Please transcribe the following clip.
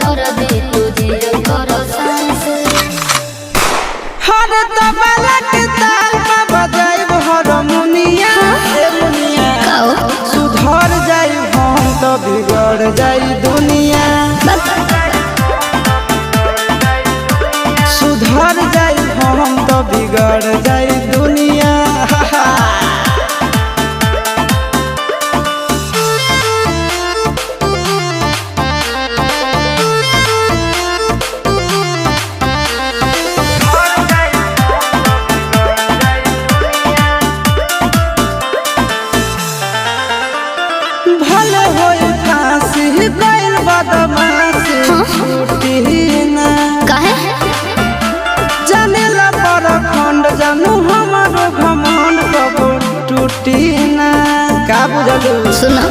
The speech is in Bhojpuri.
कर दे तुझे करो सांस हर तबला के ताल में बजाइब हारमोनिया ए मुनिया सुधर जाई हम तो बिगड़ जाई दुनिया सुधर जाई हम तो बिगड़ जाई दुनिया भले होई फांसी गइल बदमाशी छूटी ना काहे जानेला परखंड जानू हमारो घमंड कबो टूटी ना का बुझलू सुनो